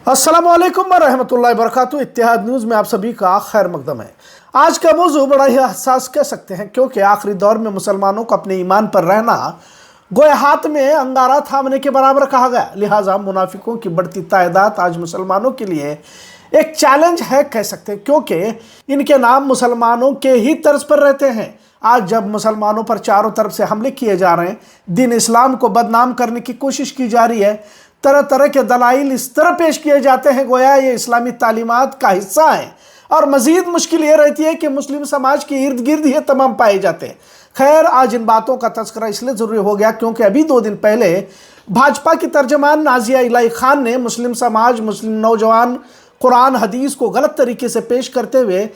अस्सलाम वालेकुम रहमतुल्लाहि वबरकातुहू। इत्तेहाद न्यूज़ में आप सभी का खैर मकदम है। आज का मौजू बड़ा ही हसास कह सकते हैं, क्योंकि आखिरी दौर में मुसलमानों को अपने ईमान पर रहना गोया हाथ में अंगारा थामने के बराबर कहा गया। लिहाजा मुनाफिकों की बढ़ती तादाद आज मुसलमानों के लिए एक चैलेंज है कह सकते हैं, क्योंकि इनके नाम मुसलमानों के ही तर्ज पर रहते हैं। आज जब मुसलमानों पर चारों तरफ से हमले किए जा रहे हैं, दीन इस्लाम को बदनाम करने की कोशिश की जा रही है, तरह तरह के दलाइल इस तरह पेश किए जाते हैं गोया ये इस्लामी तालीमात का हिस्सा है। और मज़ीद मुश्किल ये रहती है कि मुस्लिम समाज के इर्द गिर्द ये तमाम पाए जाते हैं। खैर, आज इन बातों का तज़किरा इसलिए ज़रूरी हो गया क्योंकि अभी 2 दिन पहले भाजपा की तर्जमान नाज़िया इलाही खान ने मुस्लिम समाज, मुस्लिम नौजवान कुरान हदीस को गलत तरीके से पेश करते हुए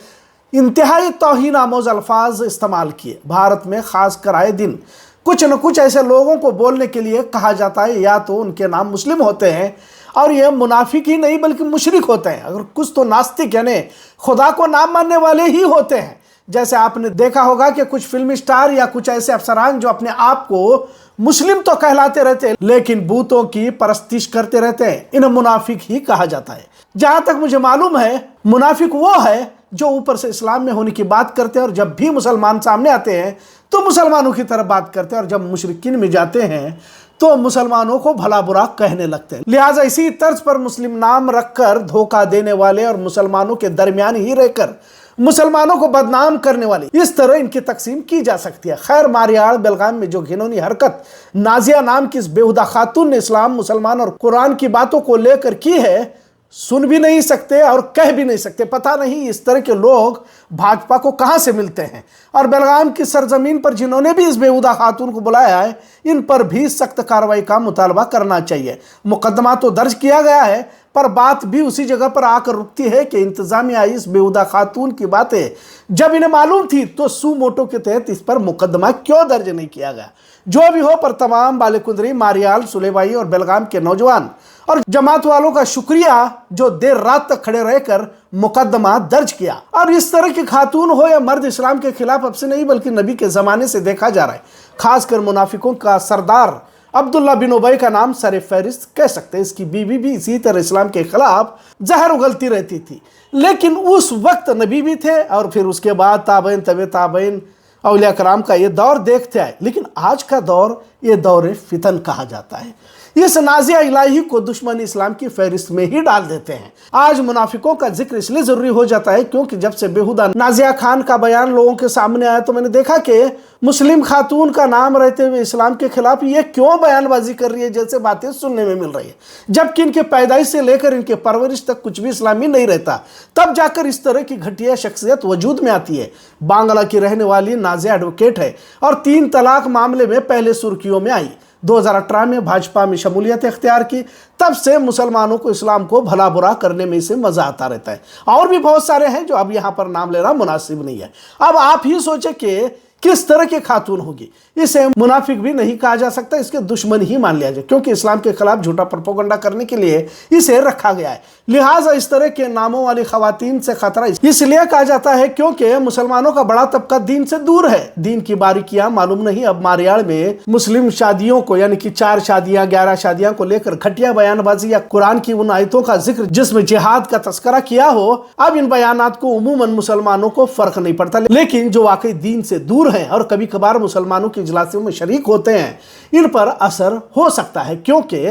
इंतहाई तौहीन आमोज़ अल्फाज इस्तेमाल किए। भारत में ख़ासकर आए दिन कुछ न कुछ ऐसे लोगों को बोलने के लिए कहा जाता है, या तो उनके नाम मुस्लिम होते हैं और ये मुनाफिक ही नहीं बल्कि मुशरिक होते हैं, अगर कुछ तो नास्तिक यानी खुदा को नाम मानने वाले ही होते हैं। जैसे आपने देखा होगा कि कुछ फिल्मी स्टार या कुछ ऐसे अफसरान जो अपने आप को मुस्लिम तो कहलाते रहते हैं लेकिन बूतों की परस्तिश करते रहते हैं, इन्हें मुनाफिक ही कहा जाता है। जहां तक मुझे मालूम है, मुनाफिक वो है जो ऊपर से इस्लाम में होने की बात करते हैं और जब भी मुसलमान सामने आते हैं तो मुसलमानों की तरफ बात करते हैं, और जब मुशरिकीन में जाते हैं तो मुसलमानों को भला बुरा कहने लगते हैं। लिहाजा इसी तर्ज पर मुस्लिम नाम रखकर धोखा देने वाले और मुसलमानों के दरमियान ही रहकर मुसलमानों को बदनाम करने वाली, इस तरह इनकी तकसीम की जा सकती है। खैर, मारियाड़ बेलगाम में जो घिनौनी हरकत नाजिया नाम की इस बेहुदा खातून ने इस्लाम, मुसलमान और कुरान की बातों को लेकर की है, सुन भी नहीं सकते और कह भी नहीं सकते। पता नहीं इस तरह के लोग भाजपा को कहां से मिलते हैं, और बेलगाम की सरजमीन पर जिन्होंने भी इस बेहुदा खातून को बुलाया है, इन पर भी सख्त कार्रवाई का मुतालबा करना चाहिए। मुकदमा तो दर्ज किया गया है, पर बात भी उसी जगह पर आकर रुकती है कि इंतजामिया इस बेहुदा खातून की बातें जब इन्हें मालूम थी तो सू मोटो के तहत इस पर मुकदमा क्यों दर्ज नहीं किया गया। जो भी हो, पर तमाम बालेकुंदरी, मारियाल, सुलेबाई और बेलगाम के नौजवान और जमात वालों का शुक्रिया जो देर रात तक खड़े रहकर मुकदमा दर्ज किया। और इस तरह की खातून हो या मर्द, इस्लाम के खिलाफ अब से नहीं बल्कि नबी के ज़माने से देखा जा रहा है। खासकर मुनाफिकों का सरदार अब्दुल्ला बिन उबई का नाम सर फहरिस्त कह सकते हैं। इसकी बीवी भी इसी तरह इस्लाम के खिलाफ जहर उगलती रहती थी, लेकिन उस वक्त नबी भी थे और फिर उसके बाद ताबईन, तबे ताबईन, औलिया कराम का ये दौर देखते आए। लेकिन आज का दौर ये दौर फितन कहा जाता है। इस नाजिया इलाही को दुश्मन इस्लाम की फहरिस्त में ही डाल देते हैं। आज मुनाफिकों का जिक्र इसलिए जरूरी हो जाता है क्योंकि जब से बेहुदा नाजिया खान का बयान लोगों के सामने आया तो मैंने देखा कि मुस्लिम खातून का नाम रहते हुए इस्लाम के खिलाफ ये क्यों बयानबाजी कर रही है, जैसे बातें सुनने में मिल रही है, जबकि इनके पैदाइश से लेकर इनके परवरिश तक कुछ भी इस्लामी नहीं रहता। तब जाकर इस तरह की घटिया शख्सियत वजूद में आती है। बांग्ला की रहने वाली नाजिया एडवोकेट है और 3 तलाक मामले में पहले सुर्खियों में आई। 2018 में भाजपा में शमूलियत इख्तियार की, तब से मुसलमानों को इस्लाम को भला बुरा करने में से मजा आता रहता है। और भी बहुत सारे हैं जो अब यहाँ पर नाम लेना मुनासिब नहीं है। अब आप ही सोचे कि किस तरह की खातून होगी। इसे मुनाफिक भी नहीं कहा जा सकता, इसके दुश्मन ही मान लिया जाए, क्योंकि इस्लाम के खिलाफ झूठा प्रोपेगेंडा करने के लिए इसे रखा गया है। लिहाजा इस तरह के नामों वाली खवातीन से खतरा इसलिए कहा जाता है क्योंकि मुसलमानों का बड़ा तबका दीन से दूर है। दीन की बारीकियां मालूम नहीं। अब मारियाड़ में मुस्लिम शादियों को, यानी कि 4 शादियां, 11 शादियां को लेकर घटिया बयानबाजी या कुरान की उन आयतों का जिक्र जिसमें जिहाद का तस्करा किया हो, अब इन बयानात को उमूमन मुसलमानों को फर्क नहीं पड़ता, लेकिन जो वाकई दीन से दूर हैं और कभी कभार मुसलमानों की इजलासों में शरीक होते हैं, इन पर असर हो सकता है। क्योंकि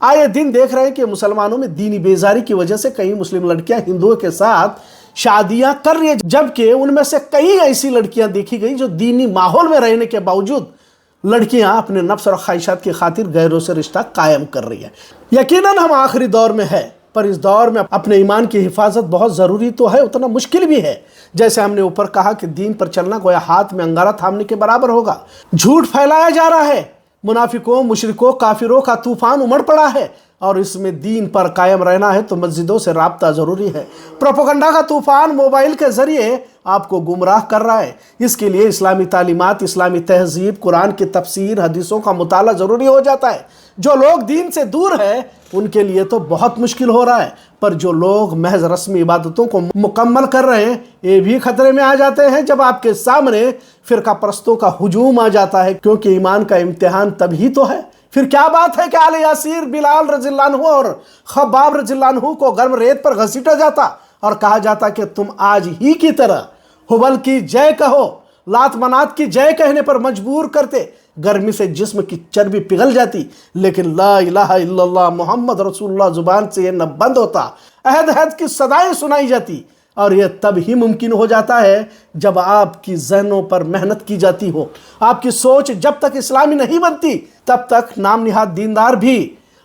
आए दिन देख रहे हैं कि मुसलमानों में दीनी बेजारी की वजह से कई मुस्लिम लड़कियां हिंदुओं के साथ शादियां कर रही है, जबकि उनमें से कई ऐसी लड़कियां देखी गई जो दीनी माहौल में रहने के बावजूद लड़कियां अपने नफ्स और ख्वाहिशात की खातिर गैरों से रिश्ता कायम कर रही है। यकीनन हम आखिरी दौर में है, पर इस दौर में अपने ईमान की हिफाजत बहुत ज़रूरी तो है, उतना मुश्किल भी है। जैसे हमने ऊपर कहा कि दीन पर चलना गोया हाथ में अंगारा थामने के बराबर होगा। झूठ फैलाया जा रहा है, मुनाफिकों, मुशरिकों, काफिरों का तूफान उमड़ पड़ा है, और इसमें दीन पर कायम रहना है तो मस्जिदों से राब्ता ज़रूरी है। प्रोपेगेंडा का तूफान मोबाइल के ज़रिए आपको गुमराह कर रहा है। इसके लिए इस्लामी तालीमात, इस्लामी तहजीब, कुरान की तफसीर, हदीसों का मुताला ज़रूरी हो जाता है। जो लोग दीन से दूर है उनके लिए तो बहुत मुश्किल हो रहा है, पर जो लोग महज रस्मी इबादतों को मुकम्मल कर रहे हैं ये भी खतरे में आ जाते हैं जब आपके सामने फ़िरका परस्तों का हुजूम आ जाता है, क्योंकि ईमान का इम्तिहान तभी तो है फिर क्या बात है कि आले यासीर, बिलाल रज़ी अल्लाह अन्हु और खब्बाब रज़ी अल्लाह अन्हु को गर्म रेत पर घसीटा जाता और कहा जाता कि तुम आज ही की तरह हुबल की जय कहो, लात मनात की जय कहने पर मजबूर करते। गर्मी से जिस्म की चर्बी पिघल जाती, लेकिन ला इलाहा इल्लल्लाह मुहम्मद रसूलुल्लाह जुबान से ये न बंद होता। अहद अहद की सदाएं सुनाई जाती, और यह तब ही मुमकिन हो जाता है जब आपकी ज़हनों पर मेहनत की जाती हो। आपकी सोच जब तक इस्लामी नहीं बनती तब तक नाम निहाद दीनदार भी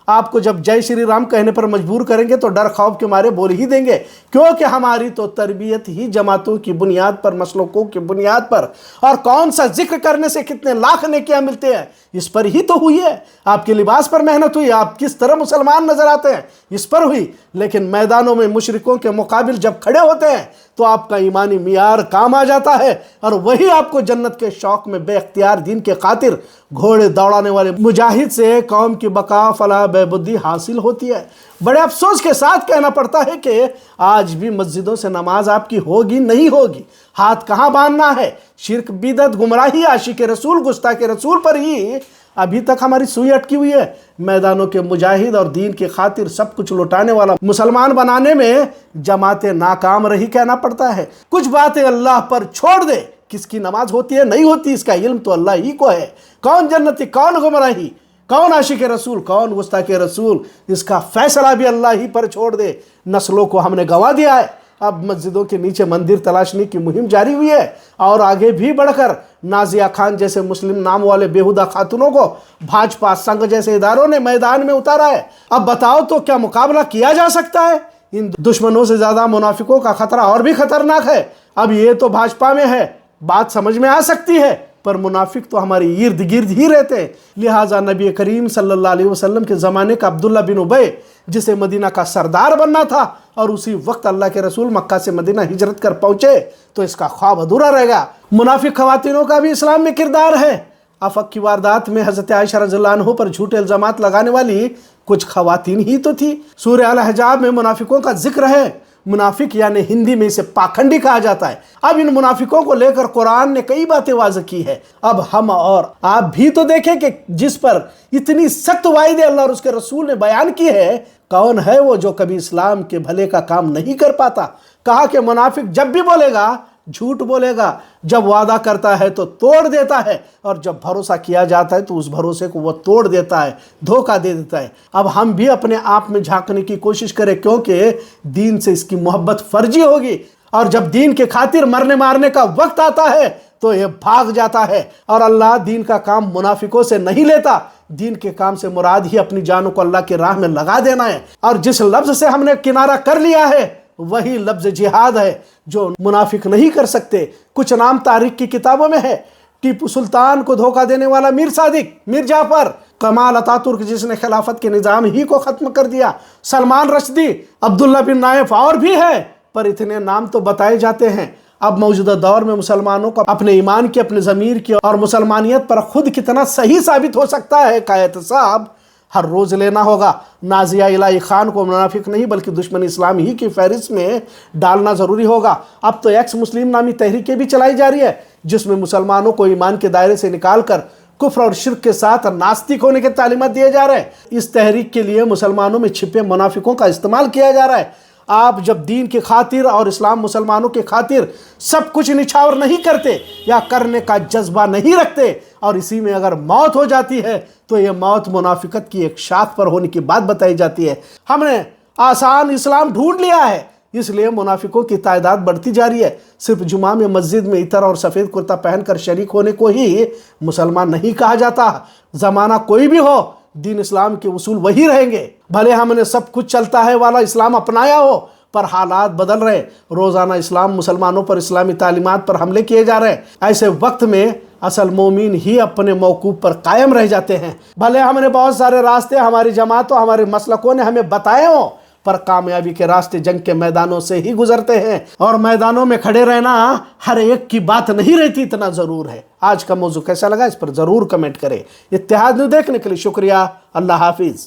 आपको जब जय श्री राम कहने पर मजबूर करेंगे तो डर खौफ के मारे बोल ही देंगे, क्योंकि हमारी तो तरबियत ही जमातों की बुनियाद पर, मसलकों की बुनियाद पर, और कौन सा जिक्र करने से कितने लाख नेकियां मिलते हैं इस पर ही तो हुई है। आपके लिबास पर मेहनत हुई, आप किस तरह मुसलमान नजर आते हैं इस पर हुई। लेकिन मैदानों में मुशरिकों के मुकाबिल जब खड़े होते हैं तो आपका ईमानी मियार काम आ जाता है, और वही आपको जन्नत के शौक में बेख्तियार दीन के खातिर घोड़े दौड़ाने वाले मुजाहिद से कौम की बका फलाह बेबुद्दी हासिल होती है। बड़े अफसोस के साथ कहना पड़ता है कि आज भी मस्जिदों से नमाज आपकी होगी नहीं होगी। हाथ कहाँ बांधना है, शिर्क, बिदत, गुमराही, आशिक रसूल, गुस्ताख रसूल पर ही अभी तक हमारी सुई अटकी हुई है। मैदानों के मुजाहिद और दीन की खातिर सब कुछ लुटाने वाला मुसलमान बनाने में जमातें नाकाम रही कहना पड़ता है। कुछ बातें अल्लाह पर छोड़ दे, किसकी नमाज होती है नहीं होती इसका इल्म तो अल्लाह ही को है। कौन जन्नती, कौन गुमराही, कौन आशिक रसूल, कौन गुस्ताख रसूल, इसका फैसला भी अल्लाह ही पर छोड़ दे। नस्लों को हमने गंवा दिया है। अब मस्जिदों के नीचे मंदिर तलाशने की मुहिम जारी हुई है, और आगे भी बढ़कर नाजिया खान जैसे मुस्लिम नाम वाले बेहुदा खातूनों को भाजपा संघ जैसे इदारों ने मैदान में उतारा है। अब बताओ तो क्या मुकाबला किया जा सकता है? इन दुश्मनों से ज्यादा मुनाफिकों का खतरा और भी खतरनाक है। अब ये तो भाजपा में है, बात समझ में आ सकती है, पर मुनाफिक तो हमारे इर्द गिर्द ही रहते हैं। लिहाजा नबी करीम सल्लल्लाहु अलैहि वसल्लम के ज़माने का अब्दुल्ला बिन उबय, जिसे मदीना का सरदार बनना था, और उसी वक्त अल्लाह के रसूल मक्का से मदीना हिजरत कर पहुंचे, तो इसका ख्वाब अधूरा रहेगा। मुनाफिक खवातीनों का भी इस्लाम में किरदार है। आफक की वारदात में हज़रत आयशा रज़ियल्लाहु अन्हा पर झूठे इल्ज़ामात लगाने वाली कुछ खवातीन ही तो थी। सूरह अल अहज़ाब में मुनाफिकों का जिक्र है। मुनाफिक यानी हिंदी में इसे पाखंडी कहा जाता है। अब इन मुनाफिकों को लेकर कुरान ने कई बातें वाज़ह की है। अब हम और आप भी तो देखें कि जिस पर इतनी सख्त वाइदे अल्लाह और उसके रसूल ने बयान की है, कौन है वो जो कभी इस्लाम के भले का काम नहीं कर पाता। कहा कि मुनाफिक जब भी बोलेगा झूठ बोलेगा, जब वादा करता है तो तोड़ देता है, और जब भरोसा किया जाता है तो उस भरोसे को वो तोड़ देता है, धोखा दे देता है। अब हम भी अपने आप में झांकने की कोशिश करें, क्योंकि दीन से इसकी मोहब्बत फर्जी होगी, और जब दीन के खातिर मरने मारने का वक्त आता है तो ये भाग जाता है। और अल्लाह दीन का काम मुनाफिकों से नहीं लेता। दीन के काम से मुराद ही अपनी जानों को अल्लाह की राह में लगा देना है, और जिस लफ्ज से हमने किनारा कर लिया है वही लफ्ज जिहाद है, जो मुनाफिक नहीं कर सकते। कुछ नाम तारीख की किताबों में है। टीपू सुल्तान को धोखा देने वाला मीर सादिक, मीर जाफर, कमाल अतातुर्क जिसने खिलाफत के निज़ाम ही को ख़त्म कर दिया, सलमान रश्दी, अब्दुल्ला बिन नाइफ, और भी है, पर इतने नाम तो बताए जाते हैं। अब मौजूदा दौर में मुसलमानों को अपने ईमान की, अपने ज़मीर की और मुसलमानियत पर खुद कितना सही साबित हो सकता है का एहतसाब हर रोज़ लेना होगा। नाजिया इलाही खान को मुनाफिक नहीं बल्कि दुश्मन इस्लाम ही की फहरिस्त में डालना ज़रूरी होगा। अब तो एक्स मुस्लिम नामी तहरीकें भी चलाई जा रही है, जिसमें मुसलमानों को ईमान के दायरे से निकाल कर कुफ्र और शिर्क के साथ नास्तिक होने के तालीमात दिए जा रहे हैं। इस तहरीक के लिए मुसलमानों में छिपे मुनाफिकों का इस्तेमाल किया जा रहा है। आप जब दीन की खातिर और इस्लाम मुसलमानों के खातिर सब कुछ निछावर नहीं करते या करने का जज्बा नहीं रखते, और इसी में अगर मौत हो जाती है तो यह मौत मुनाफिकत की एक शाख पर होने की बात बताई जाती है। हमने आसान इस्लाम ढूंढ लिया है, इसलिए मुनाफिकों की तादाद बढ़ती जा रही है। सिर्फ जुमा में मस्जिद में इतर और सफ़ेद कुर्ता पहनकर शरीक होने को ही मुसलमान नहीं कहा जाता। ज़माना कोई भी हो, दीन इस्लाम के उसूल वही रहेंगे। भले हमने सब कुछ चलता है वाला इस्लाम अपनाया हो, पर हालात बदल रहे। रोज़ाना इस्लाम मुसलमानों पर इस्लामी तालीमात पर हमले किए जा रहे हैं। ऐसे वक्त में असल मोमिन ही अपने मौकूफ पर कायम रह जाते हैं। भले हमने बहुत सारे रास्ते हमारी जमातों, हमारे मसलकों ने हमें बताए हों, पर कामयाबी के रास्ते जंग के मैदानों से ही गुजरते हैं, और मैदानों में खड़े रहना हर एक की बात नहीं रहती, इतना ज़रूर है। आज का मौजू कैसा लगा इस पर ज़रूर कमेंट करें। इत्तेहाद न्यूज़ देखने के लिए शुक्रिया। अल्लाह हाफिज़।